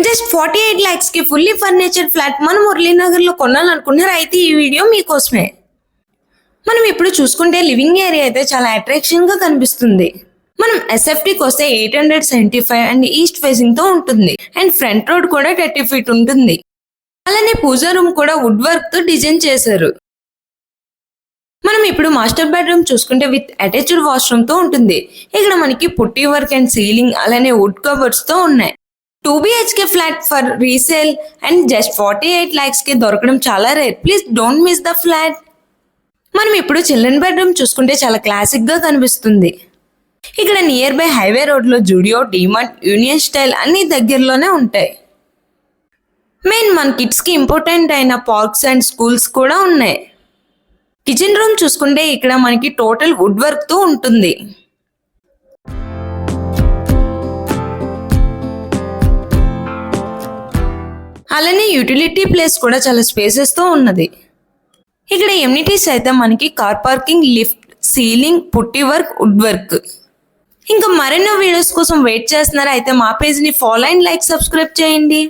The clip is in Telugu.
జస్ట్ 48 lakhs కి ఫుల్లీ ఫర్నిచర్డ్ ఫ్లాట్ మన మురళీనగర్ లో కొనాలనుకుంటున్నారు అయితే ఈ వీడియో మీకోసమే. మనం ఇప్పుడు చూసుకుంటే లివింగ్ ఏరియా అయితే చాలా అట్రాక్షన్ గా కనిపిస్తుంది. మనం ఎస్ఎఫ్టీకి వస్తే 875 అండ్ ఈస్ట్ ఫేసింగ్ తో ఉంటుంది అండ్ ఫ్రంట్ రోడ్ కూడా 30 feet ఉంటుంది. అలానే పూజా రూమ్ కూడా వుడ్ వర్క్ తో డిజైన్ చేశారు. మనం ఇప్పుడు మాస్టర్ బెడ్రూమ్ చూసుకుంటే విత్ అటాచ్డ్ వాష్రూమ్ తో ఉంటుంది. ఇక్కడ మనకి పుట్టి వర్క్ అండ్ సీలింగ్ అలానే వుడ్ కబర్డ్స్ తో ఉన్నాయి. 2 BHK flat for resale and just 48 lakhs కి దొరకడం చాలా rare. Please don't miss the flat. మనం ఇప్పుడు చిల్డ్రన్ బెడ్రూమ్ చూసుకుంటే చాలా క్లాసిక్ గా కనిపిస్తుంది. ఇక్కడ నియర్ బై హైవే రోడ్ లో జూడియో, డిమార్ట్, యూనియన్ స్టైల్ అన్ని దగ్గరలోనే ఉంటాయి. మెయిన్ మన కిడ్స్ కి ఇంపార్టెంట్ అయిన పార్క్స్ అండ్ స్కూల్స్ కూడా ఉన్నాయి. కిచెన్ రూమ్ చూసుకుంటే ఇక్కడ మనకి టోటల్ వుడ్ వర్క్ తో ఉంటుంది. అలానే యూటిలిటీ ప్లేస్ కూడా చాలా స్పేసెస్ తో ఉన్నది. ఇక్కడ ఎమ్యూనిటీస్ అయితే మనకి కార్ పార్కింగ్, లిఫ్ట్, సీలింగ్, పుట్టి వర్క్, వుడ్ వర్క్. ఇంకా మరెన్నో వీడియోస్ కోసం వెయిట్ చేస్తున్నారా అయితే మా పేజ్ ని ఫాలో అండ్ లైక్ సబ్స్క్రైబ్ చేయండి.